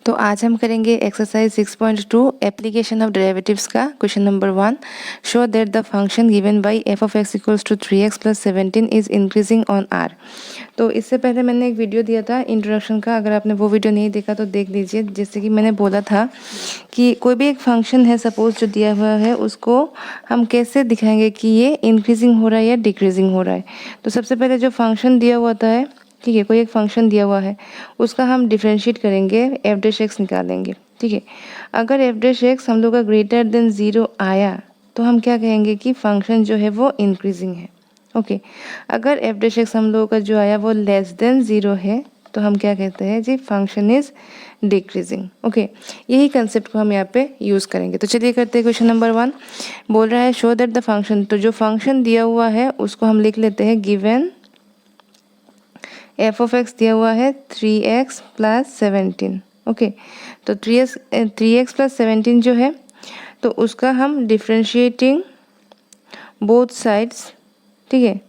तो आज हम करेंगे एक्सरसाइज 6.2 एप्लीकेशन ऑफ डेरिवेटिव्स का question number 1। Show that the function given by f of x equals to 3x plus 17 is increasing on R. तो इससे पहले मैंने एक वीडियो दिया था इंट्रोडक्शन का, अगर आपने वो वीडियो नहीं देखा तो देख लीजिए। जैसे कि मैंने बोला था कि कोई भी एक फंक्शन है सपोज जो दिया हुआ है, उसको हम कैसे दिखाएंगे कि ये इंक्रीजिंग हो रहा है या डिक्रीजिंग हो रहा है। तो सबसे पहले जो फंक्शन दिया हुआ है, ठीक है, कोई एक फंक्शन दिया हुआ है, उसका हम डिफ्रेंशिएट करेंगे, एफ डैश एक्स निकालेंगे। ठीक है, अगर एफ डैश एक्स हम लोग का ग्रेटर देन 0 आया तो हम क्या कहेंगे कि फंक्शन जो है वो इंक्रीजिंग है। ओके, अगर एफ डैश एक्स हम लोग का जो आया वो लेस देन 0 है तो हम क्या कहते हैं जी, फंक्शन इज डिक्रीजिंग। ओके, यही कंसेप्ट को हम यहाँ पे यूज़ करेंगे। तो चलिए करते हैं क्वेश्चन नंबर 1। बोल रहा है शो दैट द फंक्शन, तो जो फंक्शन दिया हुआ है उसको हम लिख लेते हैं गिवन एफ ऑफ एक्स दिया हुआ है 3x प्लस 17। ओके, तो 3x प्लस 17 जो है तो उसका हम डिफ्रेंशिएटिंग बोथ साइड्स, ठीक है,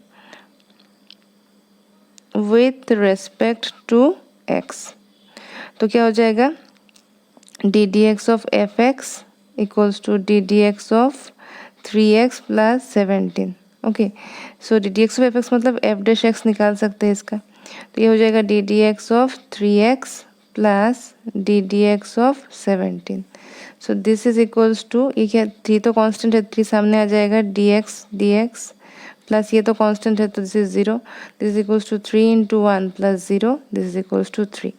विथ रेस्पेक्ट टू x, तो क्या हो जाएगा d d x of f x equals to d d x of 3x plus 17। Okay, so d d x of f x मतलब एफ डैश एक्स निकाल सकते हैं इसका, तो ये हो जाएगा d d x of 3x plus d d x of 17। So this is equals to, ये क्या, 3 तो कांस्टेंट है, 3 सामने आ जाएगा, डी एक्स प्लस ये तो कांस्टेंट है तो this is 0, this is equals to 3 into 1 plus 0, this is equals to 3।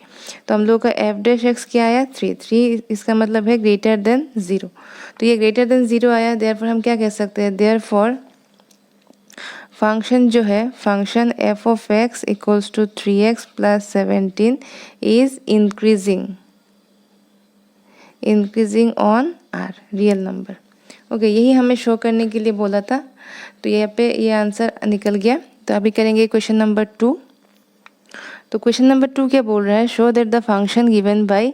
तो हम लोग का एफ डैश एक्स क्या आया 3, इसका मतलब है ग्रेटर देन 0। तो ये ग्रेटर देन 0 आया, देयरफॉर हम क्या कह सकते हैं, देयरफॉर फंक्शन जो है, function f of x equals to 3x plus 17 is increasing on R real number. Okay, यही हमें शो करने के लिए बोला था, तो यहाँ पे ये आंसर निकल गया। तो अभी करेंगे क्वेश्चन नंबर 2। तो क्वेश्चन नंबर 2 क्या बोल रहा है, show that the function given by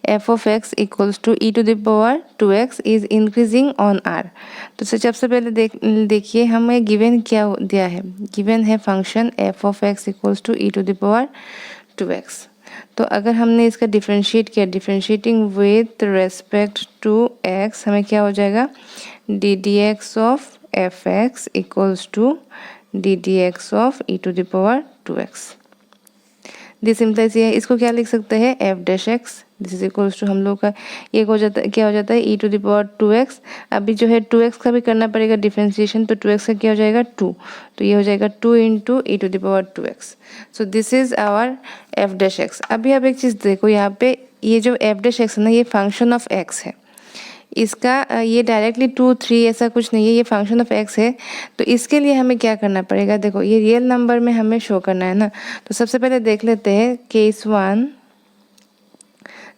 f of x equals to e to the power 2x is increasing on R. तो सबसे पहले देखिए हमें गिवन क्या दिया है, गिवन है function f of x equals to e to the power 2x। तो अगर हमने इसका डिफ्रेंशिएट किया, differentiating with respect to x, हमें क्या हो जाएगा d d x of f x equals to d d x of e to the power 2x। This simplise ये है, इसको क्या लिख सकते हैं f dash x, this is equals to हम लोग का ये हो जाता है, क्या हो जाता है ई टू द पावर 2x। अभी जो है 2x का भी करना पड़ेगा डिफ्रेंशिएशन, तो 2x का क्या हो जाएगा 2, तो ये हो जाएगा 2 into e to the power 2x। So this is our f dash x. अभी आप एक चीज़ देखो, यहाँ पे ये जो एफ डैश एक्स है ना, ये फंक्शन ऑफ एक्स है, इसका ये डायरेक्टली 2 3 ऐसा कुछ नहीं है, ये फंक्शन ऑफ एक्स है। तो इसके लिए हमें क्या करना पड़ेगा, देखो ये रियल नंबर में हमें शो करना है ना। तो सबसे पहले देख लेते हैं केस 1,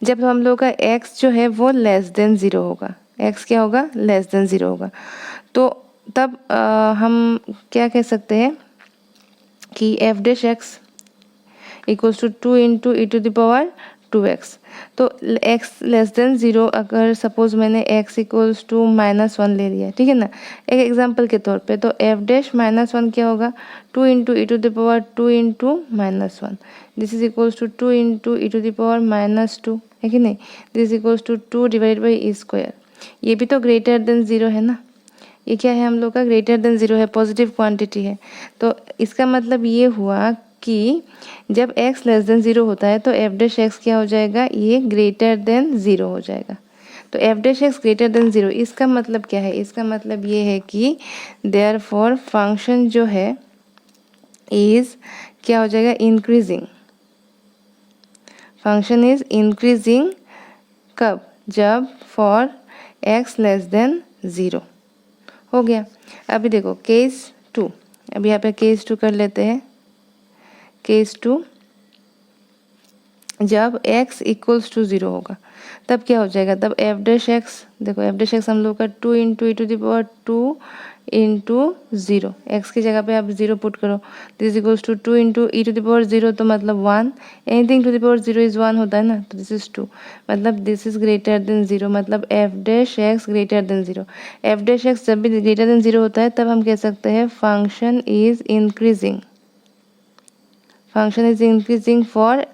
जब हम लोग का x जो है वो लेस देन 0 होगा, x क्या होगा लेस देन 0 होगा, तो तब हम क्या कह सकते हैं कि f dash x equals to 2 into e to the power 2x। तो x लेस देन 0, अगर सपोज मैंने x इक्वल्स टू -1 ले लिया, ठीक है ना, एक एग्जांपल के तौर पे, तो f डैश -1 क्या होगा 2 into e to the power 2 into -1, this is equals to 2 into e to the power -2, है कि नहीं, this is equals to 2 divide by e square. ये भी तो ग्रेटर देन 0 है ना, ये क्या है हम लोग का ग्रेटर देन 0 है, पॉजिटिव क्वांटिटी है। तो इसका मतलब ये हुआ कि जब x लेस देन 0 होता है तो एफ डैश एक्स क्या हो जाएगा, ये ग्रेटर देन 0 हो जाएगा। तो f dash x greater than 0, इसका मतलब क्या है, इसका मतलब ये है कि देयरफॉर फंक्शन जो है इज क्या हो जाएगा इंक्रीजिंग, फंक्शन इज इंक्रीजिंग कब, जब फॉर x लेस देन 0 हो गया। अभी देखो केस 2, अभी यहाँ पे केस 2 कर लेते हैं। केस 2, जब x इक्वल्स टू 0 होगा तब क्या हो जाएगा, तब एफ डैश एक्स, देखो एफ डैश एक्स हम लोग का 2 into e to the power 2 into 0, x की जगह पे आप 0 पुट करो, this equals to 2 into e to the power 0, तो मतलब 1, anything to the power 0 is 1 होता है ना, तो दिस इज 2, मतलब दिस इज ग्रेटर देन 0, मतलब f dash x greater than 0। F dash x जब भी ग्रेटर देन 0 होता है तब हम कह सकते हैं function is increasing, function is increasing for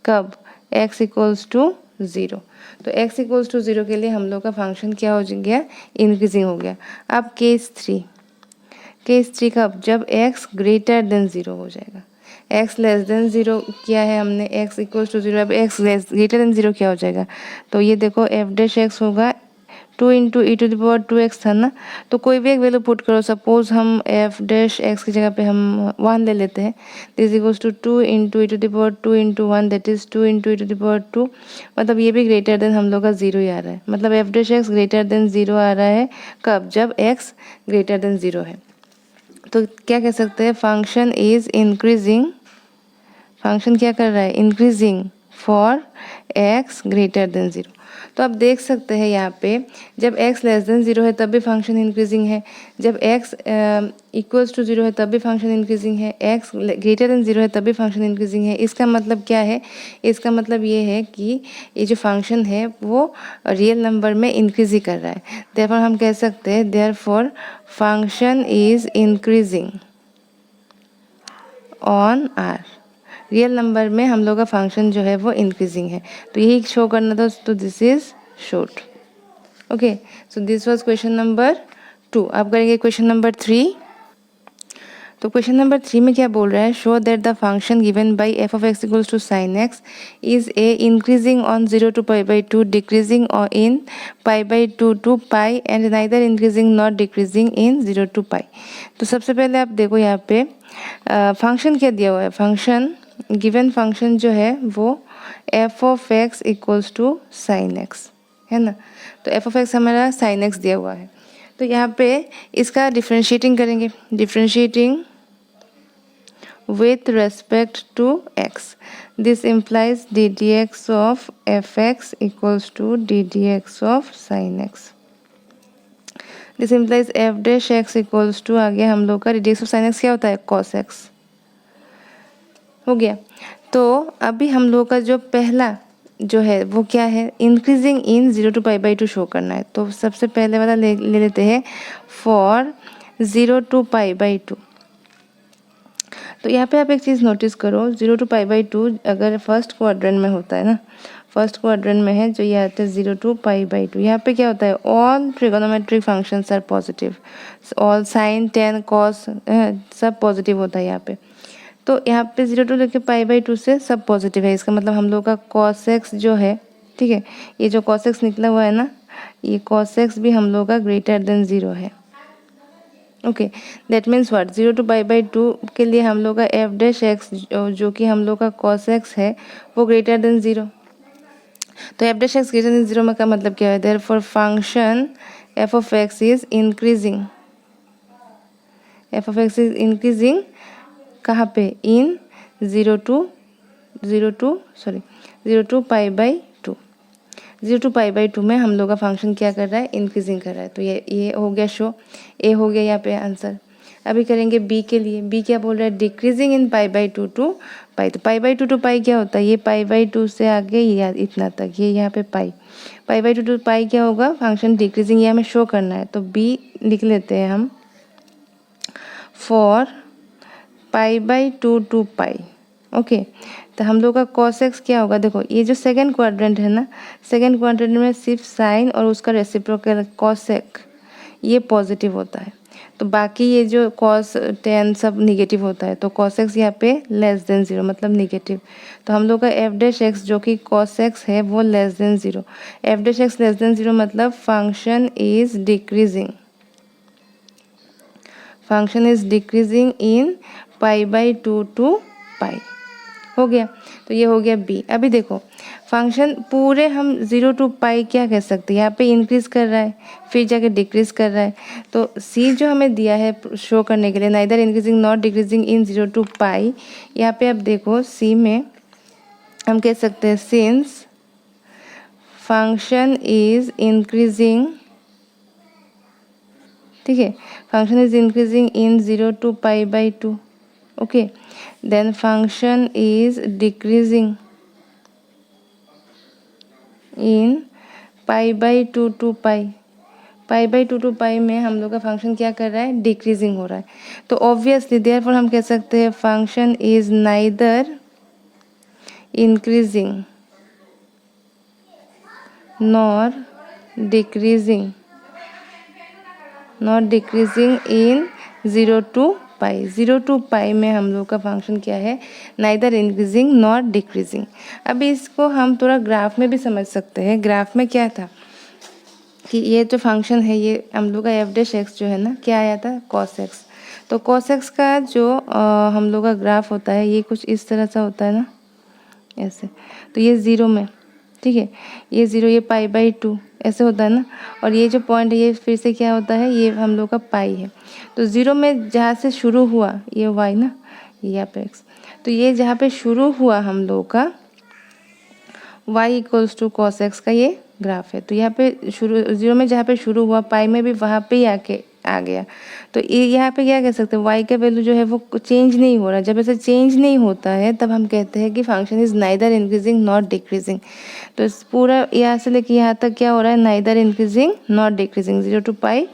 कब x इक्वल्स टू 0। तो x इक्वल्स टू 0 के लिए हम लोग का फंक्शन क्या हो गया, इंक्रीजिंग हो गया। अब केस 3 कब, जब x ग्रेटर देन 0 हो जाएगा। x लेस देन 0 किया है हमने, x इक्वल्स टू 0, अब x ग्रेटर देन 0 क्या हो जाएगा, तो ये देखो एफ डैश एक्स होगा 2 into e to the power 2x था ना, तो कोई भी एक वैल्यू पुट करो। सपोज हम एफ डैश एक्स की जगह पे हम 1 ले लेते हैं। This equals to 2 into e to the power 2 into 1, that is 2 into e to the power 2। मतलब ये भी ग्रेटर देन हम लोग का 0 ही आ रहा है, मतलब f dash x greater than 0 आ रहा है कब, जब x ग्रेटर देन 0 है। तो क्या कह सकते हैं, फंक्शन इज इंक्रीजिंग, फंक्शन क्या कर रहा है, increasing for x greater than 0। तो आप देख सकते हैं यहाँ पे जब x लेस देन 0 है तब भी फंक्शन इंक्रीजिंग है, जब x इक्वल्स टू 0 है तब भी फंक्शन इंक्रीजिंग है, x ग्रेटर देन 0 है तब भी फंक्शन इंक्रीजिंग है। इसका मतलब क्या है, इसका मतलब ये है कि ये जो फंक्शन है वो रियल नंबर में इंक्रीज ही कर रहा है। देयरफॉर हम कह सकते हैं therefore function is increasing on R, real number में हम लोग का फंक्शन जो है वो इंक्रीजिंग है। तो यही शो करना था, तो this is showed. Okay, so this was question number 2। अब करेंगे क्वेश्चन नंबर 3। तो क्वेश्चन नंबर 3 में क्या बोल रहा है, show that the function given by f of x equals to sine x is a increasing on 0 to pi by 2, decreasing और in pi by 2 to pi, and neither increasing not decreasing in 0 to pi. तो सबसे पहले आप देखो यहाँ पे function क्या दिया हुआ है, फंक्शन गिवन फंक्शन जो है वो f of x equals to sine x है ना। तो एफ ऑफ एक्स हमारा साइन एक्स दिया हुआ है। तो यहाँ पे इसका डिफ्रेंशिएटिंग करेंगे, differentiating with respect to x. This implies d dx of fx equals to d dx of sin x. This implies f dash x equals to, आगे हम लोग का d dx of sin x क्या होता है, cos x हो गया। तो अभी हम लोग का जो पहला जो है वो क्या है, increasing in 0 to pi by 2 show करना है। तो सबसे पहले वाला ले लेते हैं फॉर 0 टू पाई बाई 2। तो यहाँ पे आप एक चीज़ नोटिस करो, 0 टू पाई बाई 2 अगर फर्स्ट क्वाड्रेंट में होता है ना, फर्स्ट क्वाड्रेंट में है जो ये आता है 0 टू पाई बाई 2, यहाँ पे क्या होता है, all trigonometric functions are positive, all sine tan cos सब पॉजिटिव होता है यहाँ पे। तो यहाँ पे 0 टू लेके पाई बाई 2 से सब पॉजिटिव है, इसका मतलब हम लोग का कॉस एक्स जो है, ठीक है, ये जो कॉस एक्स निकला हुआ है ना, ये कॉस एक्स भी हम लोग का ग्रेटर देन 0 है। Okay, that means what, 0 to pi by 2 के लिए हम लोग का एफ डैश एक्स जो कि हम लोग का कॉस एक्स है वो ग्रेटर देन 0। तो f dash x greater than 0 में का मतलब क्या है, therefore function f of x is increasing, f of x is increasing कहाँ पे, in 0 to pi by 2, 0 to pi by 2 में हम लोग का फंक्शन क्या कर रहा है, इंक्रीजिंग कर रहा है। तो ये हो गया शो, ए हो गया यहाँ पे आंसर। अभी करेंगे बी के लिए, बी क्या बोल रहा है, decreasing in pi by 2 to pi. तो पाई बाई 2 टू पाई क्या होता है, ये पाई बाई 2 से आगे ये इतना तक, ये यहाँ पे पाई बाई 2 टू पाई क्या होगा, फंक्शन डिक्रीजिंग, ये हमें शो करना है। तो बी लिख लेते हैं हम for pi by 2 to pi. Okay, तो हम लोग का cos x क्या होगा, देखो ये जो सेकेंड क्वाड्रेंट है ना, सेकेंड क्वाड्रेंट में सिर्फ साइन और उसका रेसिप्रोकल cos x ये पॉजिटिव होता है, तो बाकी ये जो cos tan सब निगेटिव होता है। तो cos x यहाँ पे लेस देन 0 मतलब निगेटिव। तो हम लोग का एफ डैश एक्स जो कि cos x है वो less than 0, f dash x less than 0 मतलब function is decreasing, function is decreasing in pi by 2 to pi. हो गया, तो ये हो गया बी। अभी देखो फंक्शन पूरे हम 0 टू पाई क्या कह सकते हैं, यहाँ पे इंक्रीज कर रहा है फिर जाके डिक्रीज कर रहा है। तो सी जो हमें दिया है शो करने के लिए, neither increasing not decreasing in 0 to pi, यहाँ पे आप देखो सी में हम कह सकते हैं सिंस फंक्शन इज इंक्रीजिंग, ठीक है, function is increasing in 0 to pi by 2, okay, then function is decreasing in pi by 2 to pi, pi by 2 to pi में हम लोग का फंक्शन क्या कर रहा है, डिक्रीजिंग हो रहा है। तो ऑब्वियसली देयरफॉर हम कह सकते हैं function is neither increasing nor decreasing in 0 to pi. 0 to पाई में हम लोग का फंक्शन क्या है, नाइदर इंक्रीजिंग नॉर डिक्रीजिंग। अभी इसको हम थोड़ा ग्राफ में भी समझ सकते हैं। ग्राफ में क्या था कि ये जो फंक्शन है, ये हम लोग का एफ डैश एक्स जो है ना, क्या आया था, कॉस एक्स। तो कॉस एक्स का जो हम लोग का ग्राफ होता है, ये कुछ इस तरह सा होता है ना, ऐसे। तो ये 0 में, ठीक है, ये 0, ये पाई/2 ऐसे होता है ना। और ये जो पॉइंट है, ये फिर से क्या होता है, ये हम लोग का पाई है। तो 0 में जहाँ से शुरू हुआ ये y ना, ये यहाँ पे x, तो ये जहाँ पे शुरू हुआ हम लोग का y equals to cos x का ये ग्राफ है। तो यहाँ पे शुरू 0 में जहाँ पे शुरू हुआ, पाई में भी वहाँ पे ही आके आ गया। तो ये यहाँ पे क्या कह सकते हैं, y का वैल्यू जो है वो चेंज नहीं हो रहा। जब ऐसे चेंज नहीं होता है तब हम कहते हैं कि function is neither increasing not decreasing. तो इस पूरा यहाँ से लेके यहाँ तक क्या हो रहा है, neither increasing not decreasing, 0 to pi,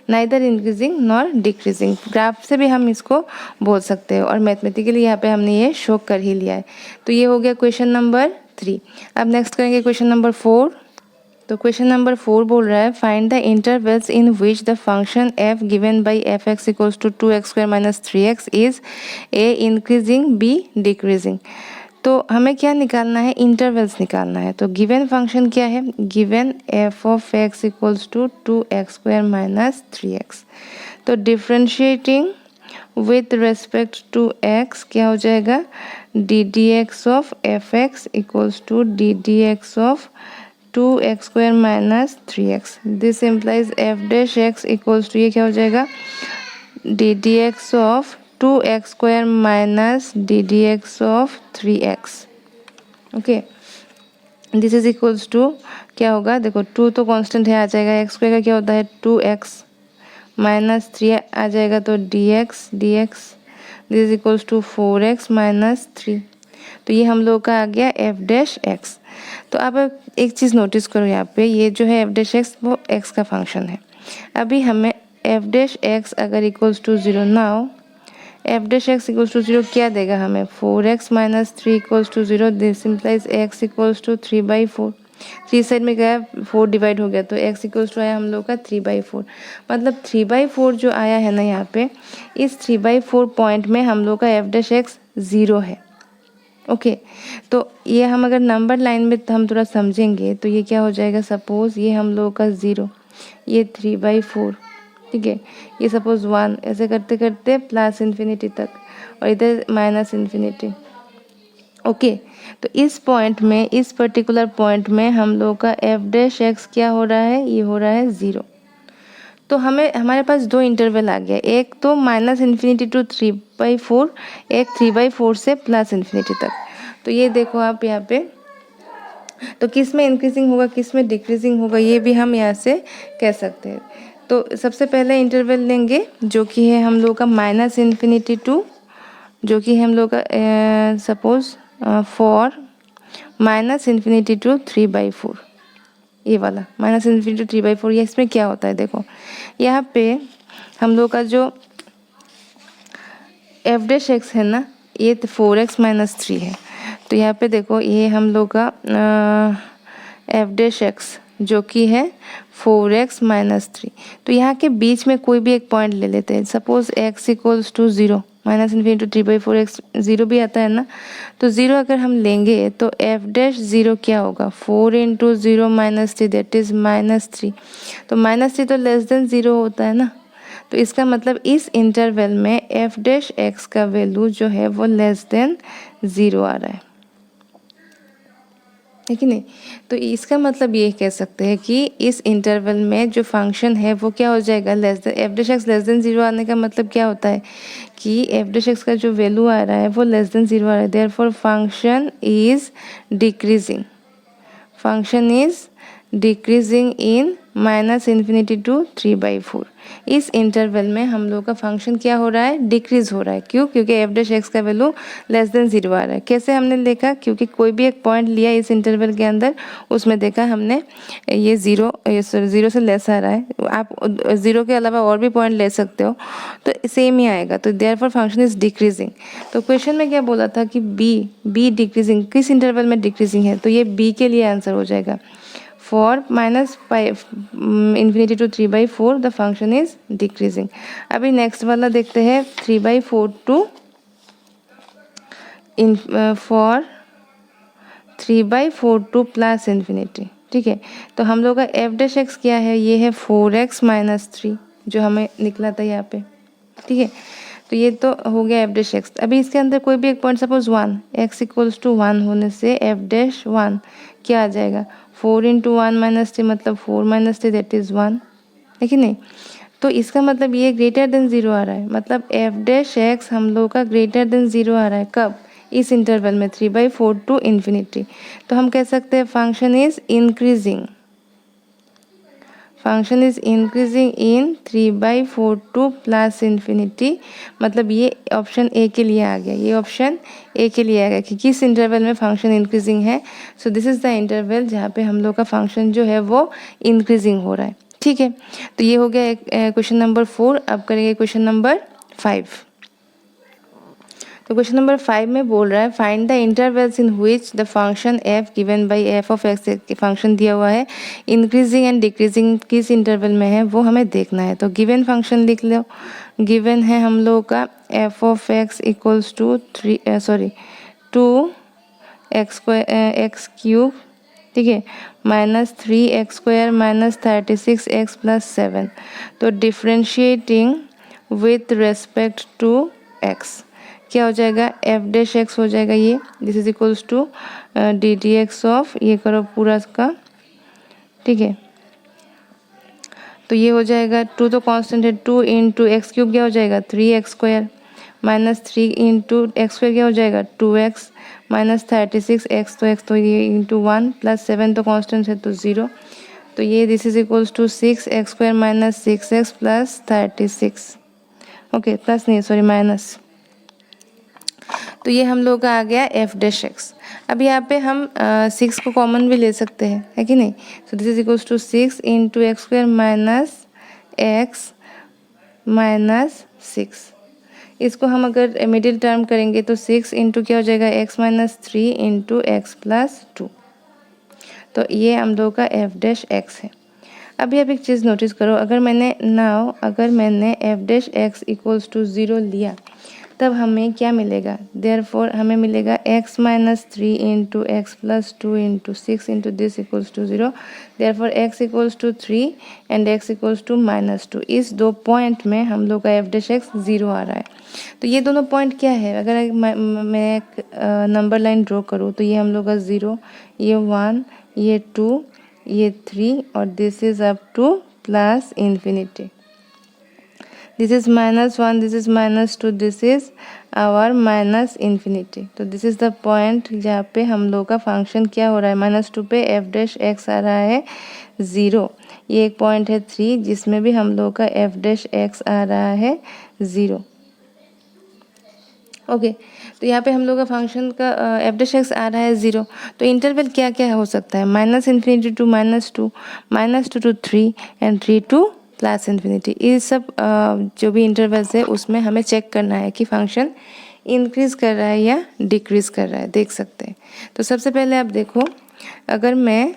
neither increasing not decreasing. Graph से भी हम इसको बोल सकते हैं और मैथमेटिकली यहाँ पे हमने ये शो कर ही लिया है। तो ये हो गया क्वेश्चन नंबर 3। अब नेक्स्ट करेंगे क्वेश्चन नंबर 4। तो क्वेश्चन नंबर 4 बोल रहा है, find the intervals in which the function f given by f x equals to 2x² minus 3x is a increasing b decreasing. तो हमें क्या निकालना है, इंटरवल्स निकालना है। तो गिवन फंक्शन क्या है, given f of x equals to 2x² minus 3x। तो differentiating with respect to x क्या हो जाएगा, d d x of f x equals to d d x of 2x² minus 3x। This implies f dash x equals to, ये क्या हो जाएगा, d d x of 2x² minus d d x of 3x। Okay, this is equals to क्या होगा, देखो 2 तो constant है, आ जाएगा, x² का क्या होता है 2x माइनस 3 आ जाएगा, तो dx dx, this is equals to 4x minus 3। तो ये हम लोग का आ गया f डैश x। तो अब एक चीज़ नोटिस करो, यहाँ पे ये जो है f डैश x वो x का फंक्शन है। अभी हमें f डैश x अगर equals to 0, now f dash x equals to 0 क्या देगा हमें, 4x minus 3 equals to 0। This implies x equals to 3/4। 3 side में गया 4 डिवाइड हो गया, तो x इक्वल्स टू आया हम लोग का 3/4। मतलब 3/4 जो आया है ना यहाँ पे, इस 3/4 पॉइंट में हम लोग का f डैश x 0 है। ओके, तो ये हम अगर नंबर लाइन में हम थोड़ा समझेंगे तो ये क्या हो जाएगा, सपोज ये हम लोग का 0, ये 3/4, ठीक है, ये सपोज 1, ऐसे करते करते प्लस इन्फिनिटी तक, और इधर माइनस इन्फिनिटी। ओके, तो इस पॉइंट में, इस पर्टिकुलर पॉइंट में हम लोग का f डैश x क्या हो रहा है, ये हो रहा है 0। तो हमें, हमारे पास दो इंटरवल आ गया, एक तो माइनस इन्फिनिटी टू 3/4, एक 3/4 से प्लस इन्फिनिटी तक। तो ये देखो आप यहाँ पे, तो किस में इंक्रीजिंग होगा, किस में डिक्रीजिंग होगा, ये भी हम यहाँ से कह सकते हैं। तो सबसे पहले इंटरवल लेंगे जो कि है हम लोग का माइनस इन्फिनिटी टू, जो कि हम लोग का suppose for minus infinity to 3/4, ये वाला माइनस इन्फिनिटी टू 3/4। ये इसमें क्या होता है, देखो यहाँ पे हम लोग का जो एफ डैश एक्स है ना, ये 4x माइनस 3 है। तो यहाँ पे देखो ये हम लोग का एफ डैश एक्स जो कि है 4x माइनस 3। तो यहाँ के बीच में कोई भी एक पॉइंट ले लेते हैं, suppose x equals to 0, minus infinity to 3/4, x 0 भी आता है ना। तो 0 अगर हम लेंगे तो f डैश 0 क्या होगा, 4 into 0 minus 3, that is minus 3। तो माइनस 3 तो लेस देन 0 होता है ना। तो इसका मतलब इस इंटरवल में f डैश x का वैल्यू जो है वो लेस देन 0 आ रहा है कि नहीं। तो इसका मतलब ये कह सकते हैं कि इस इंटरवल में जो फंक्शन है वो क्या हो जाएगा, less than, F dash x less than 0 आने का मतलब क्या होता है कि एफ डैश एक्स का जो वैल्यू आ रहा है वो लेस देन 0 आ रहा है। Therefore function is decreasing, function is decreasing in minus infinity to 3/4। इस इंटरवल में हम लोग का फंक्शन क्या हो रहा है, डिक्रीज हो रहा है। क्यों, क्योंकि एफ डैश एक्स का वैल्यू लेस देन 0 आ रहा है। कैसे हमने देखा, क्योंकि कोई भी एक पॉइंट लिया इस इंटरवल के अंदर, उसमें देखा हमने ये 0 से लेस आ रहा है। आप 0 के अलावा और भी पॉइंट ले सकते हो तो सेम ही आएगा। तो देयरफॉर फंक्शन इज डिक्रीजिंग। तो क्वेश्चन में क्या बोला था कि बी डिक्रीजिंग, किस इंटरवल में डिक्रीजिंग है, तो ये बी के लिए आंसर हो जाएगा। For minus infinity to 3/4 the function is decreasing. अभी नेक्स्ट वाला देखते हैं 3/4 to for 3/4 to plus infinity. ठीक है, तो हम लोग का एफ डैश एक्स क्या है, ये है 4x माइनस 3 जो हमें निकला था यहाँ पे। ठीक है, तो ये तो हो गया एफ डैश एक्स। अभी इसके अंदर कोई भी एक point suppose 1 x equals to 1 होने से एफ डैश 1 क्या आ जाएगा, 4 इंटू 1 माइनस 3 मतलब 4 माइनस 3 दैट इज़ 1, है कि नहीं। तो इसका मतलब ये ग्रेटर देन 0 आ रहा है, मतलब एफ डैश एक्स हम लोग का ग्रेटर देन 0 आ रहा है। कब, इस इंटरवल में 3/4 टू इन्फिनिटी। तो हम कह सकते हैं function is increasing, function is increasing in 3/4 to plus infinity. मतलब ये ऑप्शन ए के लिए आ गया, ये ऑप्शन ए के लिए आ गया कि किस इंटरवल में फंक्शन इंक्रीजिंग है। So this is the interval जहाँ पे हम लोग का फंक्शन जो है वो इंक्रीजिंग हो रहा है। ठीक है, तो ये हो गया क्वेश्चन नंबर 4। अब करेंगे क्वेश्चन नंबर 5। तो क्वेश्चन नंबर 5 में बोल रहा है find the intervals in which the function F given by f of x, function दिया हुआ है इंक्रीजिंग एंड डिक्रीजिंग किस इंटरवल में है वो हमें देखना है। तो गिवन फंक्शन लिख लो, गिवन है हम लोग का f of x equals to 2x³ ठीक है माइनस 3x² माइनस 36x+7। तो differentiating with respect to x क्या हो जाएगा, एफ डैश एक्स हो जाएगा ये, this is equals to d d x of, ये करो पूरा का। ठीक है, तो ये हो जाएगा 2 तो कांस्टेंट है, 2 इंटू x³ क्या हो जाएगा 3x² माइनस 3 इंटू x² क्या हो जाएगा 2x माइनस 36x, तो x तो ये इंटू 1 प्लस 7 तो कांस्टेंट है तो 0। तो ये this is equals to 6x² minus 6x plus 36। Okay, plus नहीं सॉरी माइनस। तो ये हम लोग का आ गया एफ डैश एक्स। अब यहाँ पे हम 6 को कॉमन भी ले सकते हैं, है कि नहीं। So this is equals to 6 into x² minus x minus 6। इसको हम अगर मिडिल टर्म करेंगे तो 6 इंटू क्या हो जाएगा x minus 3 into x plus 2। तो ये हम लोग का एफ डैश एक्स है। अभी आप एक चीज़ नोटिस करो, अगर मैंने f dash x equals to 0 लिया तब हमें क्या मिलेगा, देयरफॉर हमें मिलेगा x minus 3 into x plus 2 into 6 into this equals to 0। Therefore x equals to 3 and x equals to minus 2। इस दो पॉइंट में हम लोग का एफ डैश एक्स 0 आ रहा है। तो ये दोनों पॉइंट क्या है, अगर मैं एक नंबर लाइन ड्रॉ करूँ तो ये हम लोग का 0, ये 1, ये 2, ये 3 और this is up to plus infinity. This is -1, this is -2, this is our minus infinity. तो दिस इज द पॉइंट जहाँ पे हम लोग का फंक्शन क्या हो रहा है, -2 पे एफ डैश एक्स आ रहा है 0। ये एक पॉइंट है 3 जिसमें भी हम लोग का एफ डैश एक्स आ रहा है 0। ओके, तो यहाँ पे हम लोग का फंक्शन का एफ डैश एक्स आ रहा है 0। तो इंटरवल क्या क्या हो सकता है, -infinity to -2, -2 to 3 and 3 to plus infinity. ये सब जो भी इंटरवल्स है उसमें हमें चेक करना है कि फंक्शन इंक्रीज कर रहा है या डिक्रीज कर रहा है, देख सकते हैं। तो सबसे पहले आप देखो, अगर मैं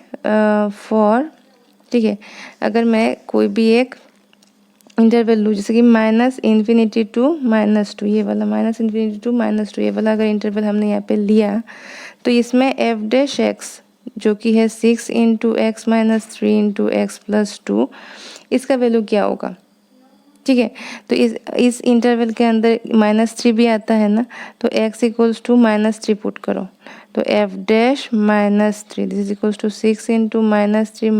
ठीक है, अगर मैं कोई भी एक इंटरवल लूँ जैसे कि -इन्फिनिटी टू -2, ये वाला -इन्फिनिटी टू -2 ये वाला अगर इंटरवल हमने यहाँ पे लिया तो इसमें एफ डैश एक्स जो कि है 6 into x minus 3 into x plus 2, इसका वैल्यू क्या होगा। ठीक है, तो इस इंटरवल के अंदर -3 भी आता है ना, तो x इक्वल्स टू -3 पुट करो, तो f dash -3 this is equals to 6 into -3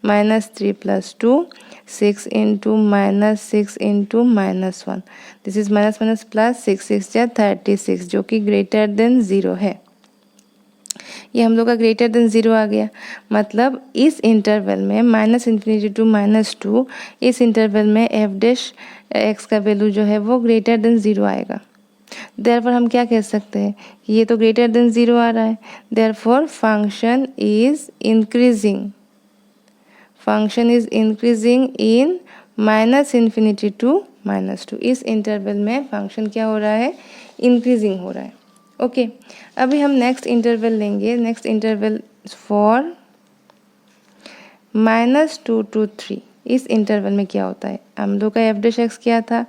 -3 plus 2, 6 into -6 into -1, this is minus plus 6 6 या 36 जो कि ग्रेटर देन 0 है। ये हम लोग का ग्रेटर देन 0 आ गया, मतलब इस इंटरवल में -इन्फिनिटी टू -2 इस इंटरवल में एफ डैश एक्स का वैल्यू जो है वो ग्रेटर देन 0 आएगा। देयरफॉर हम क्या कह सकते हैं, ये तो ग्रेटर देन 0 आ रहा है, therefore function is increasing, function is increasing in -infinity to -2। इस इंटरवल में फंक्शन क्या हो रहा है, इंक्रीजिंग हो रहा है। ओके, अभी हम नेक्स्ट इंटरवल लेंगे, नेक्स्ट इंटरवल फॉर -2 to 3 इस इंटरवल में क्या होता है? हम लोग का एफ डैश एक्स क्या था?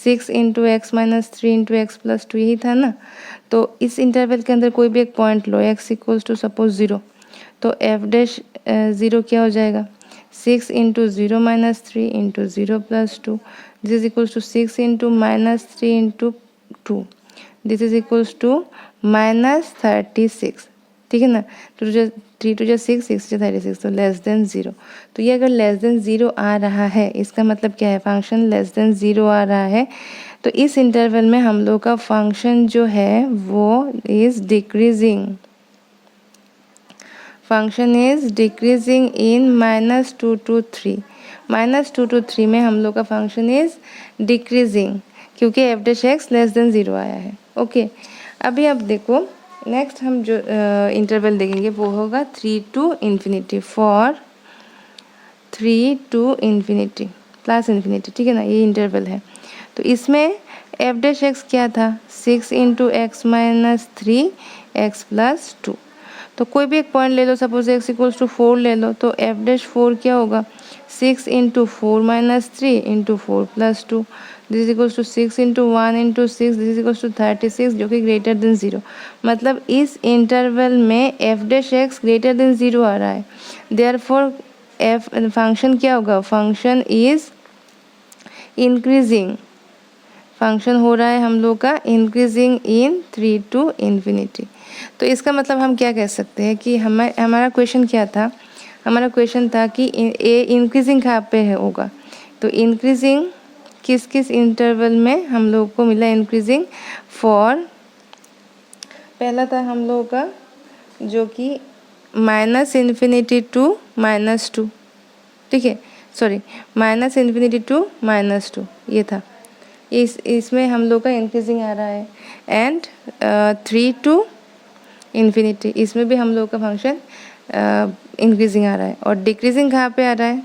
6 into x minus 3 into x plus 2 यही था ना। तो इस इंटरवल के अंदर कोई भी एक पॉइंट लो, एक्स इक्वल्स टू सपोज 0, तो एफ डैश 0 क्या हो जाएगा? 6 into 0 minus 3 into 0 plus 2, this is equals to 6 into minus 3 into 2, this is equals to -36, ठीक है ना। तो जो 3 टू जो 6, 6 जो 36, तो लेस देन 0। तो ये अगर लेस देन 0 आ रहा है, इसका मतलब क्या है? फंक्शन लेस देन 0 आ रहा है। तो इस इंटरवल में हम लोग का फंक्शन जो है वो is decreasing, function is decreasing in -2 to 3, -2 to 3 में हम लोग का फंक्शन इज डिक्रीजिंग, क्योंकि F dash x less than 0 आया है। ओके, अभी अब देखो नेक्स्ट हम जो इंटरवल देखेंगे वो होगा 3 to infinity, for 3 to infinity plus infinity, ठीक है ना, ये इंटरवल है। तो इसमें एफ डैश एक्स क्या था? 6 into x minus 3 x plus 2। तो कोई भी एक पॉइंट ले लो, सपोज एक्स इक्वल्स टू 4 ले लो, तो एफ डैश 4 क्या होगा? 6 into 4 minus 3 into 4 plus 2, this is equals to 6 into 1 into 6, this is equals to 36, जो कि ग्रेटर देन 0। मतलब इस इंटरवल में F dash x greater than 0 आ रहा है, देयरफॉर एफ फंक्शन क्या होगा? फंक्शन इज इंक्रीजिंग, फंक्शन हो रहा है हम लोग का इंक्रीजिंग इन 3 to इन्फिनिटी। तो इसका मतलब हम क्या कह सकते हैं कि हमारा क्वेश्चन क्या था? हमारा क्वेश्चन था कि ए इंक्रीजिंग कहाँ पे है होगा? तो इंक्रीजिंग किस किस इंटरवल में हम लोग को मिला? इंक्रीजिंग फॉर, पहला था हम लोग का जो कि -इन्फिनिटी टू -2, ठीक है, सॉरी -इन्फिनिटी टू -2 ये था। इसमें हम लोग का इंक्रीजिंग आ रहा है। एंड 3 to इन्फिनिटी, इसमें भी हम लोग का फंक्शन इंक्रीजिंग आ रहा है। और डिक्रीजिंग कहाँ पे आ रहा है?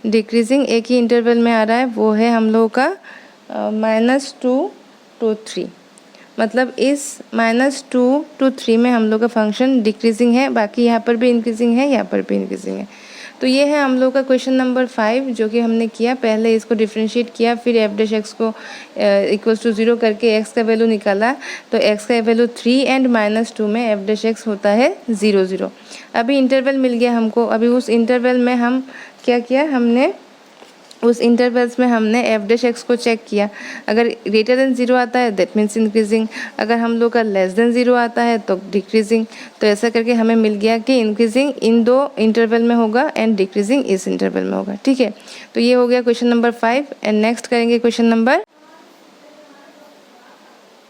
डिक्रीजिंग एक ही इंटरवल में आ रहा है, वो है हम लोग का -2 to 3। मतलब इस -2 to 3 में हम लोग का फंक्शन डिक्रीजिंग है, बाकी यहाँ पर भी इंक्रीजिंग है, यहाँ पर भी इंक्रीजिंग है। तो ये है हम लोग का क्वेश्चन नंबर 5 जो कि हमने किया। पहले इसको डिफ्रेंशिएट किया, फिर एफ डैश एक्स को इक्वल्स टू 0 करके एक्स का वैल्यू निकाला। तो एक्स का वैल्यू 3 एंड -2 में एफ डैश एक्स होता है 0 0। अभी इंटरवल मिल गया हमको। अभी उस इंटरवल में हम क्या किया? हमने उस इंटरवल्स में हमने एफ डैश एक्स को चेक किया। अगर ग्रेटर देन 0 आता है दैट मीन्स इंक्रीजिंग, अगर हम लोग का लेस देन 0 आता है तो डिक्रीजिंग। तो ऐसा करके हमें मिल गया कि इंक्रीजिंग इन 2 इंटरवल में होगा एंड डिक्रीजिंग इस इंटरवल में होगा, ठीक है। तो ये हो गया क्वेश्चन नंबर 5 एंड नेक्स्ट करेंगे क्वेश्चन नंबर